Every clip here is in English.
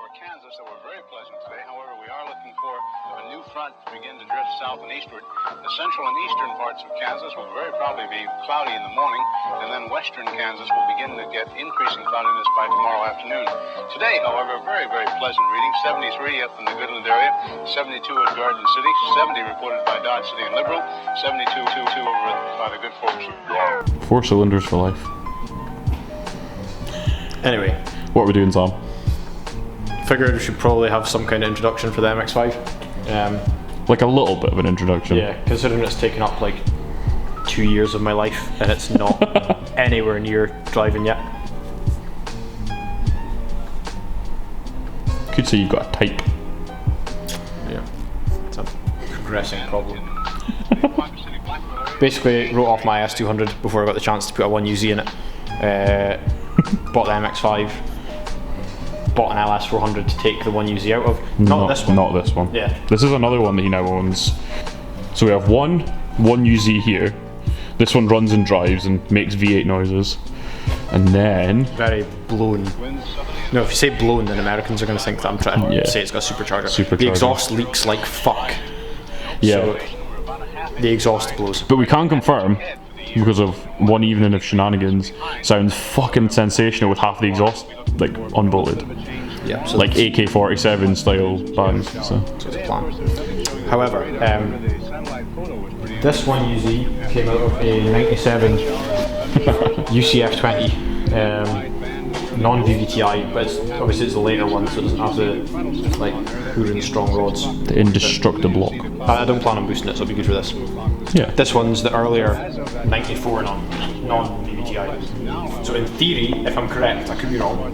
over Kansas that were very pleasant today. However, we are looking for a new front to begin to drift south and eastward. The central and eastern parts of Kansas will very probably be cloudy in the morning, and then western Kansas will begin to get increasing cloudiness by tomorrow afternoon. Today, however, very, very pleasant reading. 73 up in the Goodland area, 72 at Garden City, 70 reported by Dodge City and Liberal, 72 over by the good folks of Guam. 4 cylinders for life. Anyway, what are we doing, Tom? Figured we should probably have some kind of introduction for the MX5. Like a little bit of an introduction. Yeah, considering it's taken up like 2 years of my life and it's not anywhere near driving yet. Could say you've got a type. Yeah, it's a progressing problem. Basically, wrote off my S200 before I got the chance to put a 1UZ in it. Bought the MX5. Bought an LS400 to take the 1UZ out of. Not this one. Not this one. Yeah. This is another one that he now owns. So we have 1UZ here. This one runs and drives and makes V8 noises. And then... Very blown. No, if you say blown, then Americans are going to think that I'm trying to say it's got a supercharger. The exhaust leaks like fuck. Yeah. So the exhaust blows. But we can confirm, because of one evening of shenanigans, sounds fucking sensational with half the exhaust like unbolted. Yeah, so like AK-47 style bands. So it's a plan. However, this 1UZ came out of a 97 UCF20 non-VVTi, but obviously it's the later one, so it doesn't have the like hood and strong rods. The indestructible block. I don't plan on boosting it, so it'll be good for this. Yeah. This one's the earlier 94 non-VVTi. So in theory, if I'm correct, I could be wrong.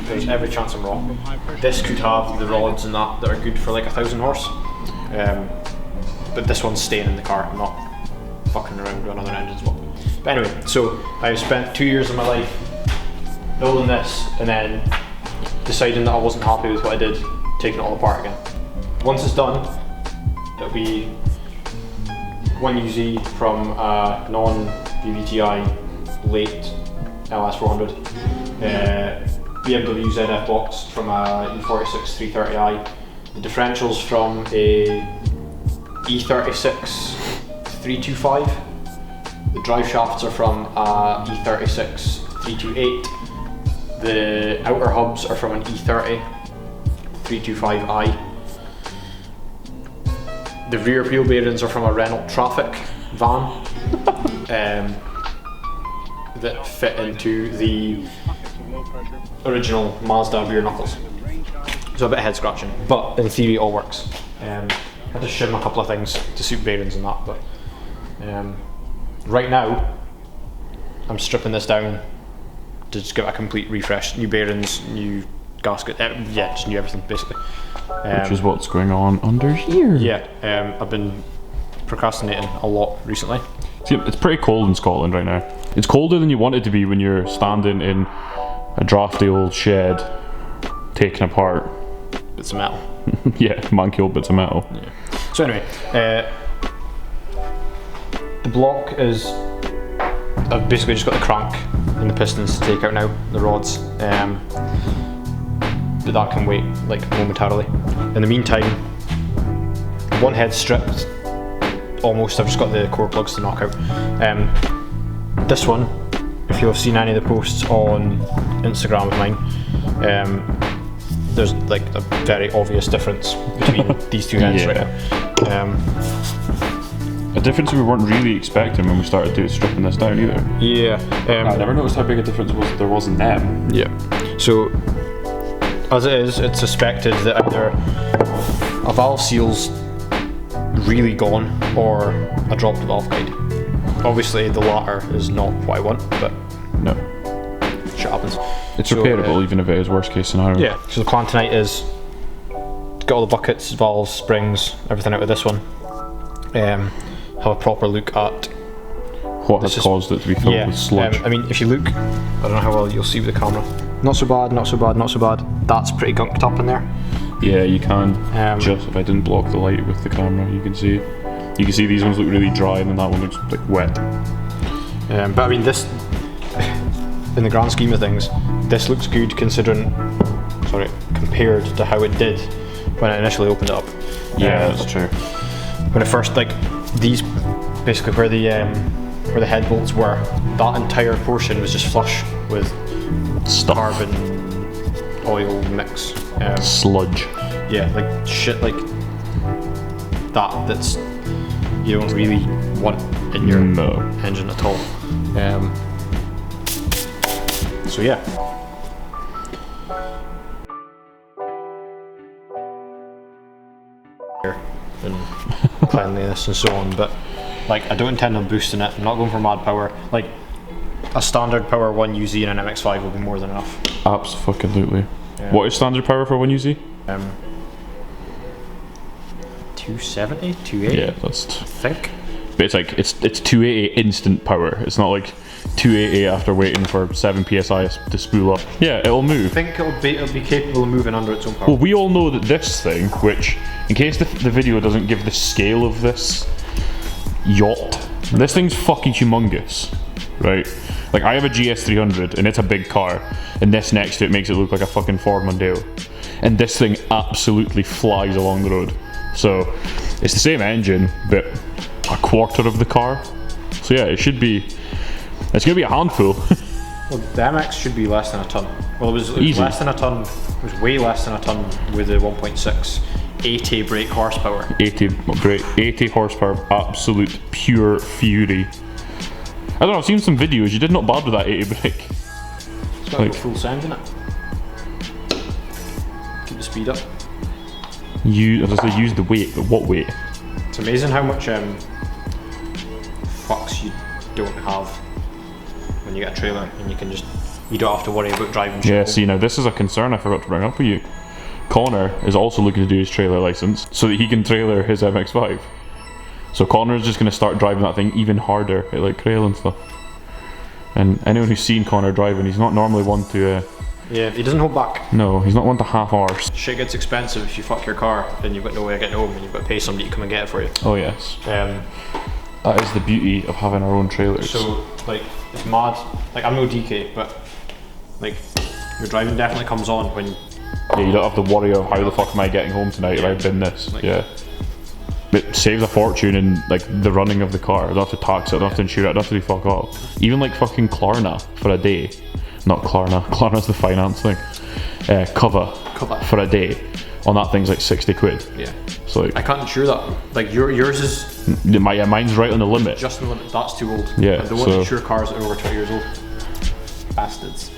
There's every chance I'm wrong. This could have the rods and that are good for like 1,000 horse. But this one's staying in the car, I'm not fucking around with another engine swap. But anyway, so I've spent 2 years of my life building this and then deciding that I wasn't happy with what I did, taking it all apart again. Once it's done, it'll be 1UZ from a non-VVTi late LS400, BMW ZF box from a E46 330i, the differentials from a E36 325, the drive shafts are from a E36 328, the outer hubs are from an E30 325i, the rear wheel bearings are from a Renault Traffic van that fit into the original Mazda rear knuckles. So a bit of head scratching, but in theory it all works. I had to shim a couple of things to suit bearings and that, but right now I'm stripping this down to just give it a complete refresh. New bearings, new gasket, yeah, just new everything basically. Which is what's going on under here. Yeah, I've been procrastinating a lot recently. See, it's pretty cold in Scotland right now. It's colder than you want it to be when you're standing in a drafty old shed, taking apart bits of metal. Yeah, man-killed bits of metal. Yeah. So anyway, the block is, I've basically just got the crank and the pistons to take out now, the rods, but that can wait like momentarily. In the meantime, one head's stripped, almost. I've just got the core plugs to knock out. This one, if you've seen any of the posts on Instagram of mine, there's like a very obvious difference between these two heads right now. A difference we weren't really expecting when we started stripping this down either. Yeah. I never noticed how big a difference there was in them. Yeah. So, as it is, it's suspected that either a valve seal's really gone or a dropped valve guide. Obviously the latter is not what I want, but no, shit happens. It's repairable even if it is worst case scenario. Yeah, so the plan tonight is to get all the buckets, valves, springs, everything out of this one. Have a proper look at what has caused it to be filled with sludge. I mean, if you look, I don't know how well you'll see with the camera. Not so bad, not so bad, not so bad. That's pretty gunked up in there. Yeah, you can. Just if I didn't block the light with the camera, you can see. You can see these ones look really dry, and then that one looks like wet. But I mean, this, in the grand scheme of things, this looks good considering compared to how it did when I initially opened it up. Yeah, that's true. When it first, like, these, basically where the head bolts were, that entire portion was just flush with Stuff. carbon oil mix. Sludge. Yeah, like shit like that's you don't really want in your engine at all. So yeah. And cleanliness and so on, but like I don't intend on boosting it. I'm not going for mad power. Like a standard power 1UZ and an MX5 will be more than enough. Absolutely. What is standard power for 1UZ? 270, 280. Yeah, that's. I think. But it's like it's 280 instant power. It's not like 280 after waiting for 7 psi to spool up. Yeah, it'll move. I think it'll be capable of moving under its own power. Well, we all know that this thing, which, in case the video doesn't give the scale of this yacht, this thing's fucking humongous, right? Like, I have a GS300 and it's a big car, and this next to it makes it look like a fucking Ford Mondeo. And this thing absolutely flies along the road. So, it's the same engine, but a quarter of the car. So yeah, it's gonna be a handful. Well, the MX should be less than a ton. Well, it was less than a ton. It was way less than a ton with the 1.6, 80 brake horsepower. 80 horsepower, absolute pure fury. I don't know, I've seen some videos, you did not bad with that 80 brake. It's got a full sound in it. Keep the speed up. As I say, use the weight, but what weight? It's amazing how much fucks you don't have when you get a trailer, and you don't have to worry about driving. Yeah, see, now this is a concern I forgot to bring up with you. Connor is also looking to do his trailer license so that he can trailer his MX5. So Connor's just going to start driving that thing even harder at like Crail and stuff. And anyone who's seen Connor driving, he's not normally one to... yeah, he doesn't hold back. No, he's not one to half arse. Shit gets expensive if you fuck your car and you've got no way of getting home and you've got to pay somebody to come and get it for you. Oh yes. That is the beauty of having our own trailers. So, like, it's mad. Like, I'm no DK, but like, your driving definitely comes on when... Yeah, you don't have to worry of how the fuck am I getting home tonight if I've been this. Like, yeah. It saves a fortune in like the running of the car. I don't have to tax it, I don't have to insure it, I don't have to do fuck off. Even like fucking Klarna for a day. Not Klarna, Klarna's the finance thing. Cover for a day on that thing's like 60 quid. Yeah. So like, I can't insure that. Like yours is... mine's right on the limit. Just on the limit, that's too old. Yeah, I don't want to insure cars that are over 20 years old. Bastards.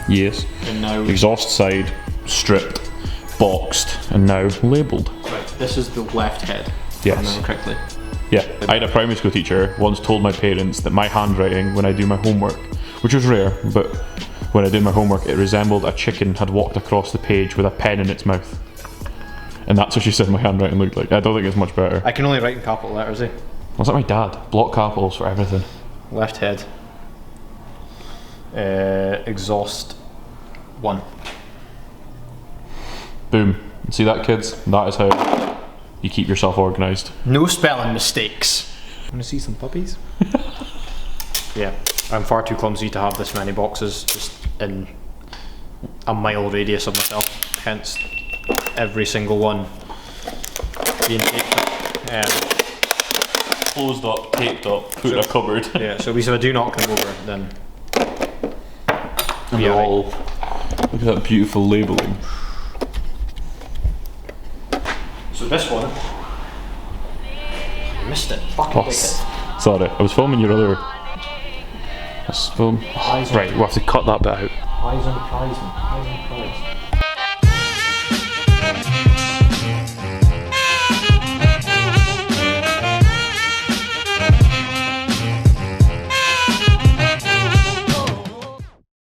Yes. And now exhaust side stripped, boxed, and now labelled. Right, this is the left head. Yes. If I remember correctly. Yeah. I had a primary school teacher once told my parents that my handwriting when I do my homework, which was rare, but when I did my homework it resembled a chicken had walked across the page with a pen in its mouth. And that's what she said my handwriting looked like. I don't think it's much better. I can only write in capital letters, eh? Was that my dad? Block capitals for everything. Left head. Exhaust 1. Boom. See that, kids? That is how you keep yourself organised. No spelling mistakes. Want to see some puppies? Yeah, I'm far too clumsy to have this many boxes just in a mile radius of myself. Hence, every single one being taped up. Closed up, taped up, put in a cupboard. Yeah, so if I do not come over, then... And they're all... Look at that beautiful labelling. So this one... I missed it. Fucking sorry, I was filming your other... Right, we'll have to cut that bit out. Eyes on the prize, man. Eyes on the prize.